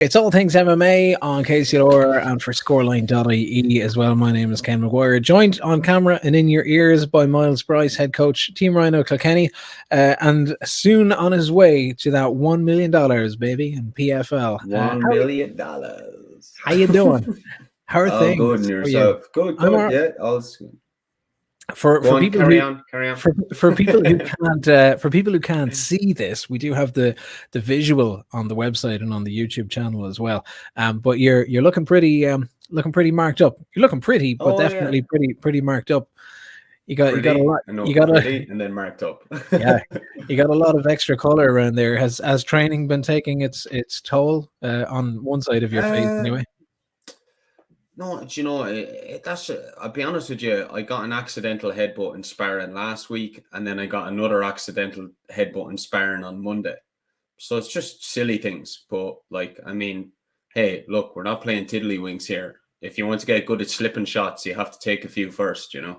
It's all things MMA on KCLR and for scoreline.ie as well. My name is Ken McGuire, joined on camera and in your ears by Myles Bryce, head coach, Team Rhino Kilkenny, and soon on his way to that $1 million, baby, in PFL. $1 million. How you doing? How are things? Good, and yourself? Good. Yeah, all good. For people carry who, on. For people who can't see this, we do have the visual on the website and on the YouTube channel as well. But you're looking pretty marked up. You're looking pretty, but definitely pretty marked up. You got a lot. You got and then marked up. Yeah, you got a lot of extra color around there. Has training been taking its toll on one side of your face anyway? No, do you know, I'll be honest with you, I got an accidental headbutt in sparring last week, and then I got another accidental headbutt in sparring on Monday. So it's just silly things. But, hey, look, we're not playing tiddlywinks here. If you want to get good at slipping shots, you have to take a few first, you know.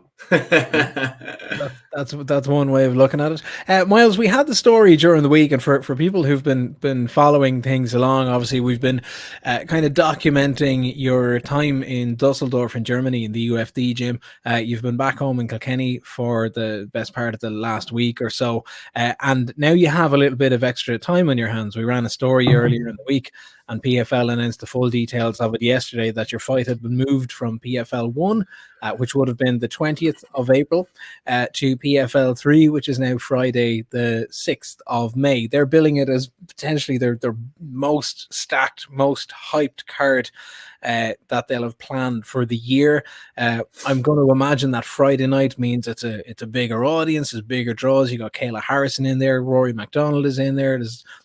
That's one way of looking at it. Myles, we had the story during the week, and for people who've been following things along, obviously we've been kind of documenting your time in Dusseldorf in Germany in the UFD gym. You've been back home in Kilkenny for the best part of the last week or so, and now you have a little bit of extra time on your hands. We ran a story earlier in the week, and PFL announced the full details of it yesterday, that your fight had been moved from PFL 1, which would have been the 20th of April, to PFL 3, which is now Friday, the 6th of May. They're billing it as potentially their most stacked, most hyped card that they'll have planned for the year. I'm going to imagine that Friday night means it's a bigger audience, there's bigger draws. You got Kayla Harrison in there, Rory McDonald is in there.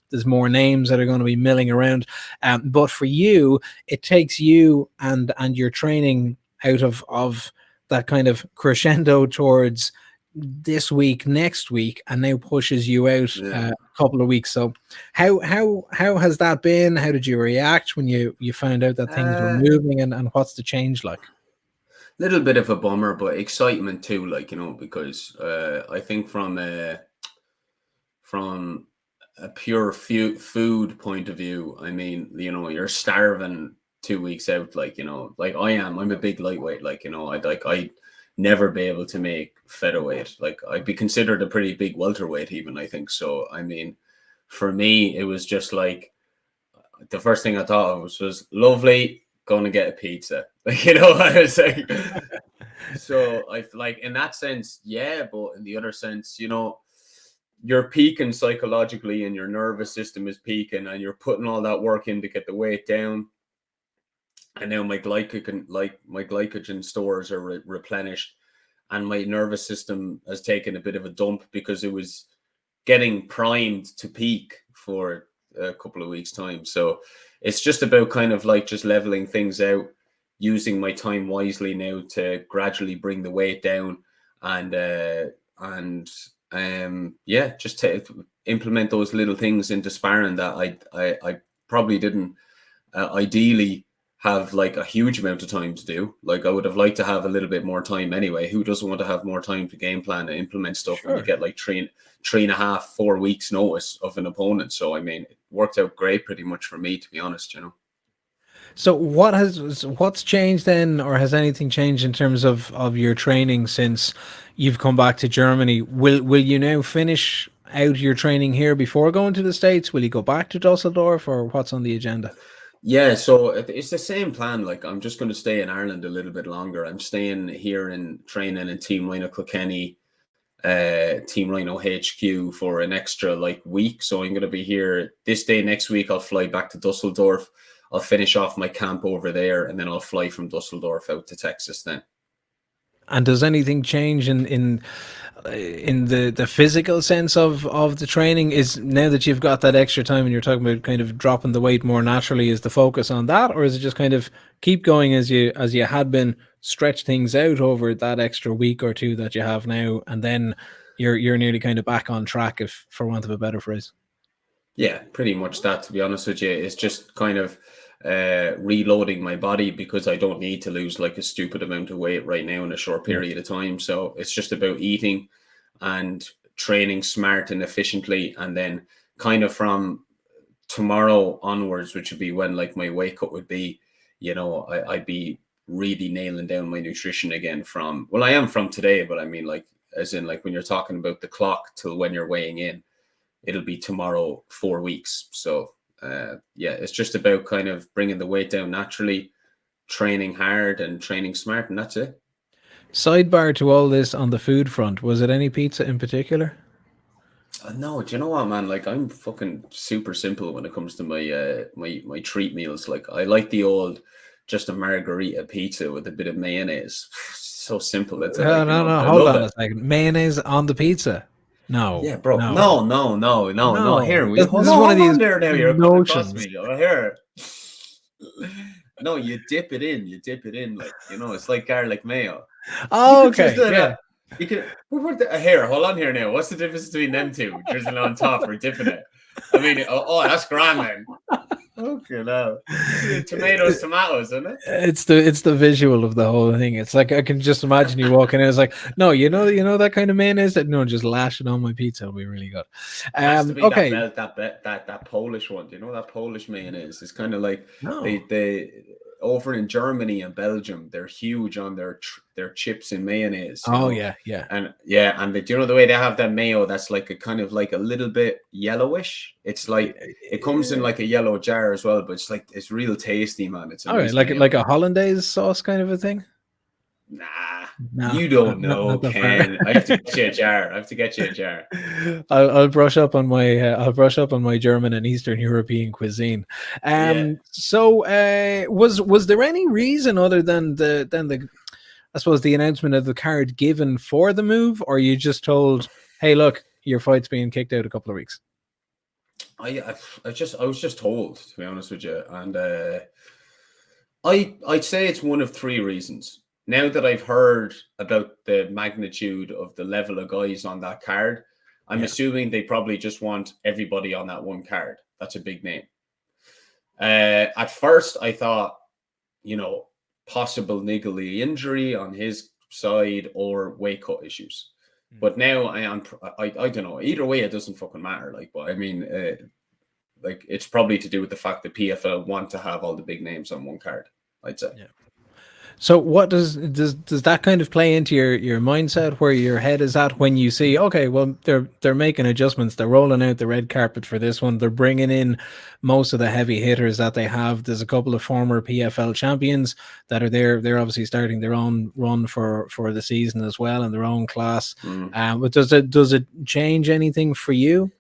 There's more names that are going to be milling around. But for you, it takes you and your training out of that kind of crescendo towards this week, next week, and now pushes you out a couple of weeks. So how has that been? How did you react when you found out that things were moving, and what's the change like? Little bit of a bummer, but excitement too, because I think from a pure food point of view, you're starving 2 weeks out, I'm a big lightweight, I'd never be able to make featherweight. I'd be considered a pretty big welterweight even, I think. So, for me, it was just the first thing I thought of was lovely, going to get a pizza. I was like, so in that sense, yeah, but in the other sense, you're peaking psychologically and your nervous system is peaking, and you're putting all that work in to get the weight down. And now my glycogen stores are replenished, and my nervous system has taken a bit of a dump because it was getting primed to peak for a couple of weeks' time. So it's just about kind of just leveling things out, using my time wisely now to gradually bring the weight down, and just to implement those little things into sparring that I probably didn't ideally have a huge amount of time to do. I would have liked to have a little bit more time anyway. Who doesn't want to have more time to game plan and implement stuff when you get 3.5, 4 weeks notice of an opponent? So it worked out great pretty much for me, to be honest, So what's changed then, or has anything changed in terms of your training since you've come back to Germany? Will you now finish out your training here before going to the States? Will you go back to Dusseldorf, or what's on the agenda? Yeah, so it's the same plan. I'm just going to stay in Ireland a little bit longer. I'm staying here in training in Team Rhino Kilkenny, Team Rhino HQ for an extra week. So I'm going to be here this day. Next week, I'll fly back to Dusseldorf. I'll finish off my camp over there, and then I'll fly from Dusseldorf out to Texas then. And does anything change in the physical sense of the training? Is now that you've got that extra time and you're talking about kind of dropping the weight more naturally, is the focus on that, or is it just kind of keep going as you had been, stretch things out over that extra week or two that you have now, and then you're nearly kind of back on track, if for want of a better phrase? Yeah, pretty much that, to be honest with you. It's just kind of reloading my body, because I don't need to lose a stupid amount of weight right now in a short period of time. So it's just about eating and training smart and efficiently, and then kind of from tomorrow onwards, which would be when like my weight cut would be, I'd be really nailing down my nutrition again from, well, I am from today, but I mean like, as in like when you're talking about the clock till when you're weighing in, it'll be tomorrow 4 weeks. So it's just about kind of bringing the weight down naturally, training hard and training smart, and that's it. Sidebar to all this on the food front, was it any pizza in particular? No, do you know what, man? Like I'm fucking super simple when it comes to my treat meals. Like I like the old, just a margarita pizza with a bit of mayonnaise. So simple. It's like, No, I hold love on it. a second. Mayonnaise on the pizza? No, Yeah, bro. no, No. Here, This hold is one of on these there. Now you're coming across notions. me. Oh, here. No, you dip it in. Like it's like garlic mayo. You Oh, could okay, drizzle it yeah. up. You could. Here, hold on here now. What's the difference between them two? Drizzling on top or dipping it? I mean, that's grand, man. Okay, now tomatoes, isn't it? It's the visual of the whole thing. It's like I can just imagine you walking in. It's like, no, you know that kind of mayonnaise. That no, just lash it on my pizza. It'll be really good. It has to be Okay. that Polish one. Do you know that Polish mayonnaise? It's kind of like No. they over in Germany and Belgium, they're huge on their chips and mayonnaise. Oh, yeah, yeah. And do you know the way they have that mayo? That's like a kind of like a little bit yellowish. It's like it comes in like a yellow jar as well, but it's real tasty, man. It's all right, like a hollandaise sauce kind of a thing. Nah, No, you don't know, not Ken. I have to get you a jar. I'll brush up on my German and Eastern European cuisine. So was there any reason other than the I suppose the announcement of the card given for the move, or you just told, hey, look, your fight's being kicked out a couple of weeks? I was just told, to be honest with you, and I'd say it's one of three reasons. Now that I've heard about the magnitude of the level of guys on that card, I'm assuming they probably just want everybody on that one card. That's a big name. At first, I thought, possible niggly injury on his side or weight cut issues. But now I don't know. Either way, it doesn't fucking matter. Like, but I mean, like it's probably to do with the fact that PFL want to have all the big names on one card, I'd say. Yeah. So what does that kind of play into your mindset, where your head is at when you see, okay, well, they're making adjustments, they're rolling out the red carpet for this one, they're bringing in most of the heavy hitters that they have. There's a couple of former PFL champions that are there. They're obviously starting their own run for the season as well in their own class. But does it change anything for you,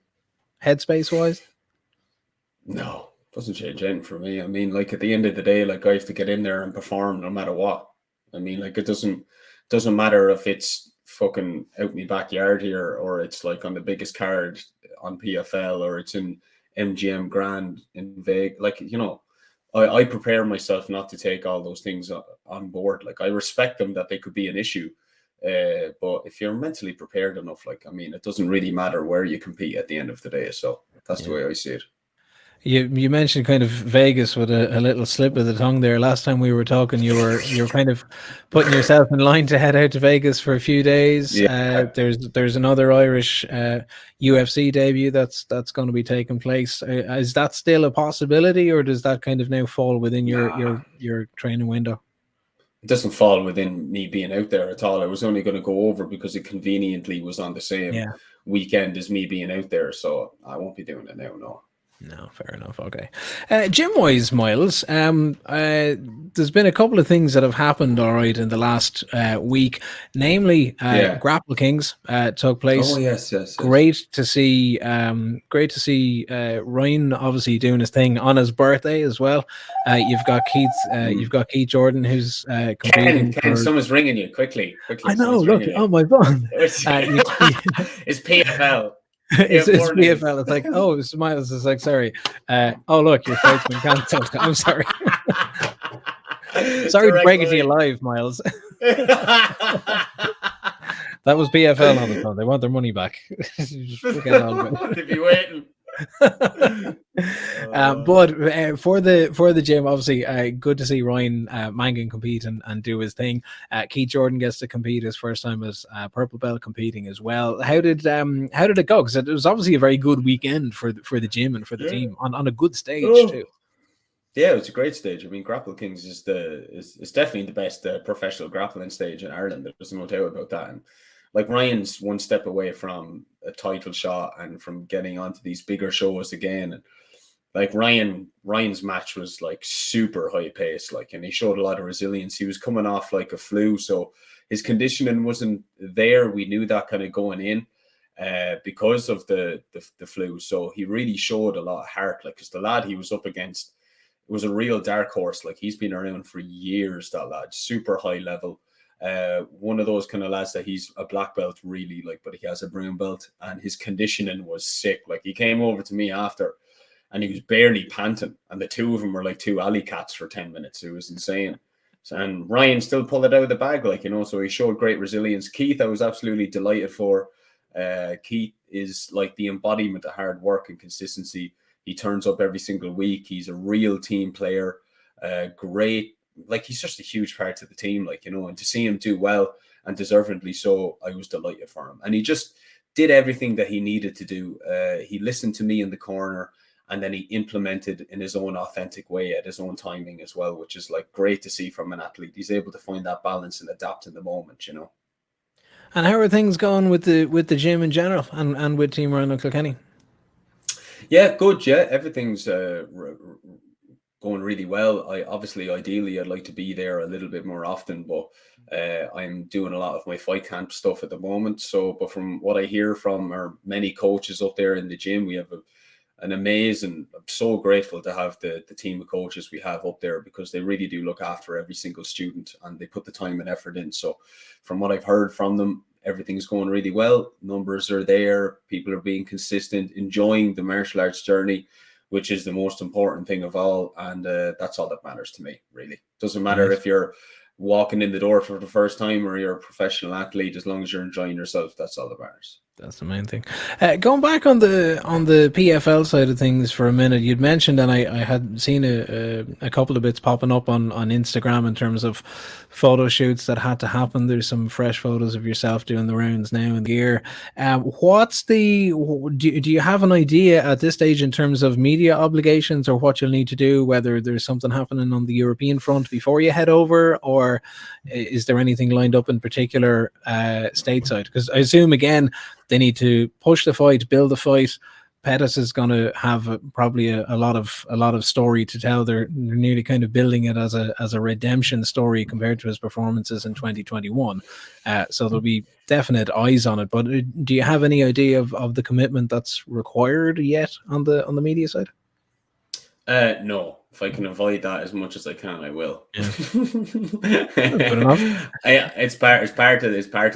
headspace wise? No. Doesn't change anything for me. I mean, like at the end of the day, like I have to get in there and perform no matter what. I mean, like it doesn't matter if it's fucking out in my backyard here or it's like on the biggest card on PFL or it's in MGM Grand in Vegas. Like, I prepare myself not to take all those things on board. Like I respect them that they could be an issue. But if you're mentally prepared enough, like, I mean, it doesn't really matter where you compete at the end of the day. So that's the way I see it. You mentioned kind of Vegas with a little slip of the tongue there. Last time we were talking, you were kind of putting yourself in line to head out to Vegas for a few days. Yeah. There's another Irish UFC debut that's going to be taking place. Is that still a possibility, or does that kind of now fall within your training window? It doesn't fall within me being out there at all. I was only going to go over because it conveniently was on the same weekend as me being out there. So I won't be doing it now, no. No, fair enough. Okay. Gym-wise, Myles, there's been a couple of things that have happened, all right, in the last week. Namely, Grapple Kings took place. Oh, yes. Great to see Ryan obviously doing his thing on his birthday as well. You've got Keith Jordan, who's competing. Ken, someone's ringing you. Quickly. I know, look, on my phone. It's PFL. It's PFL. It's like, oh, Myles is like, sorry. Oh, look, your flight's been cancelled. I'm sorry. Sorry to break it to you live, Myles. That was PFL on the phone. They want their money back. They'd be waiting. But for the gym, obviously, good to see Ryan Mangan compete and do his thing. Keith Jordan gets to compete his first time as purple belt competing as well. How did it go? Because it was obviously a very good weekend for the gym and for the team on a good stage too. Yeah, it was a great stage. I mean, Grapple Kings is definitely the best professional grappling stage in Ireland. There's no doubt about that. And like Ryan's one step away from a title shot and from getting onto these bigger shows again. And like Ryan's match was like super high pace, like, and he showed a lot of resilience. He was coming off like a flu, so his conditioning wasn't there. We knew that kind of going in. Because of the flu, so he really showed a lot of heart. Like, because the lad he was up against, it was a real dark horse. Like, he's been around for years, that lad, super high level. One of those kind of lads that he's a black belt really, like, but he has a brown belt, and his conditioning was sick. Like, he came over to me after and he was barely panting, and the two of them were like two alley cats for 10 minutes. It was insane. And Ryan still pulled it out of the bag, like, you know, so he showed great resilience. Keith, I was absolutely delighted for. Keith is like the embodiment of hard work and consistency. He turns up every single week. He's a real team player. Great. Like, he's just a huge part of the team, like, you know, and to see him do well and deservedly so, I was delighted for him. And he just did everything that he needed to do. He listened to me in the corner, and then he implemented in his own authentic way at his own timing as well, which is like great to see from an athlete. He's able to find that balance and adapt in the moment, you know. And how are things going with the gym in general and with Team Ryan Kilkenny? Yeah, good. Yeah, everything's going really well. Ideally, I'd like to be there a little bit more often, but I'm doing a lot of my fight camp stuff at the moment. So, but from what I hear from our many coaches up there in the gym, we have an amazing. I'm so grateful to have the team of coaches we have up there, because they really do look after every single student and they put the time and effort in. So, from what I've heard from them, everything's going really well. Numbers are there. People are being consistent, enjoying the martial arts journey, which is the most important thing of all. And that's all that matters to me, really. Doesn't matter if you're walking in the door for the first time or you're a professional athlete. As long as you're enjoying yourself, that's all that matters. That's the main thing. Going back on the PFL side of things for a minute, you'd mentioned, and I had seen a couple of bits popping up on Instagram in terms of photo shoots that had to happen. There's some fresh photos of yourself doing the rounds now in the year. Do you have an idea at this stage in terms of media obligations or what you'll need to do, whether there's something happening on the European front before you head over, or is there anything lined up in particular stateside? Because I assume, again, they need to push the fight, build the fight. Pettis is going to have probably a lot of story to tell. They're nearly kind of building it as a redemption story compared to his performances in 2021. So there'll be definite eyes on it. But do you have any idea of the commitment that's required yet on the media side? No. If I can avoid that as much as I can, I will. Yeah. Good enough. It's part of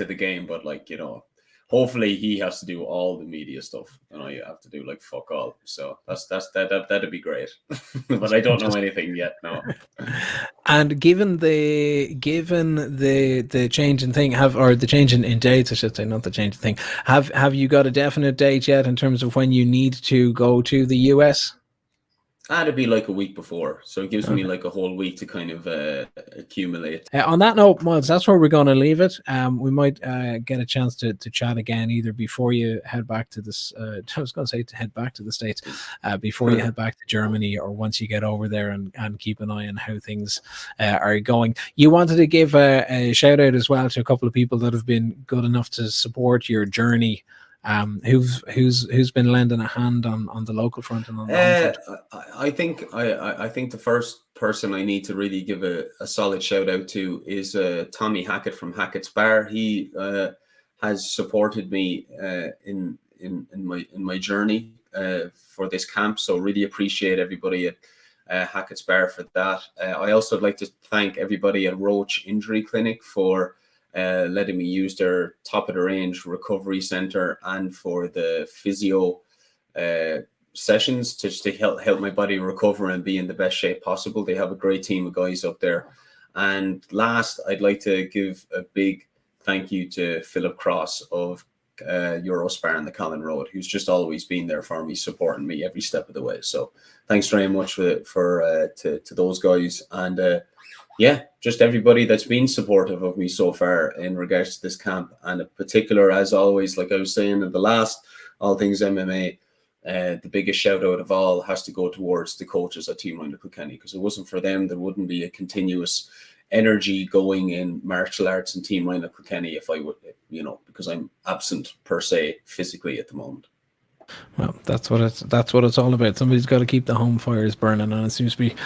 the game, but, like, you know, hopefully he has to do all the media stuff and I have to do like fuck all. So that'd be great. But I don't know anything yet. No. And given the change in thing, the change in dates, I should say, not the change in thing. Have you got a definite date yet in terms of when you need to go to the US? That'd be like a week before, so it gives me like a whole week to kind of accumulate. On that note, Myles, that's where we're going to leave it. We might get a chance to chat again either before you head back to this. I was going to say to head back to the States, before you head back to Germany, or once you get over there and keep an eye on how things are going. You wanted to give a shout out as well to a couple of people that have been good enough to support your journey. Who's been lending a hand on the local front and on the front? I think the first person I need to really give a solid shout out to is Tommy Hackett from Hackett's Bar. He has supported me in my journey for this camp, so really appreciate everybody at Hackett's Bar for that. I also would like to thank everybody at Roach Injury Clinic for letting me use their top of the range recovery center and for the physio sessions to help my body recover and be in the best shape possible. They have a great team of guys up there. And last, I'd like to give a big thank you to Philip Cross of Eurospar in the Common Road, who's just always been there for me, supporting me every step of the way. So thanks very much to those guys, and yeah, just everybody that's been supportive of me so far in regards to this camp, and in particular, as always, like I was saying in the last All Things MMA, the biggest shout out of all has to go towards the coaches at Team Rhino Kilkenny, because it wasn't for them, there wouldn't be a continuous energy going in martial arts and Team Rhino Kilkenny if I would, because I'm absent per se physically at the moment. Well, that's what it's all about. Somebody's got to keep the home fires burning, and it seems to be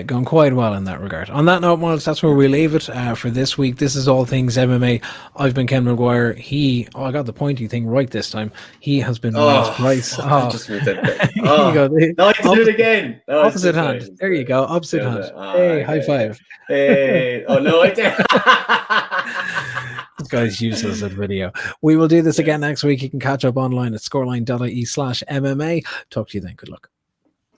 going quite well in that regard. On that note, Myles, that's where we leave it for this week. This is All Things MMA. I've been Ken McGuire. I got the pointy thing right this time. He has been Myles Price. I just made that. No, I did it again. No, opposite hand. There you go. Opposite hand. Hey, high five. Hey. Oh no, I did. This guy's useless at video. We will do this again next week. You can catch up online at scoreline.ie/MMA. Talk to you then. Good luck.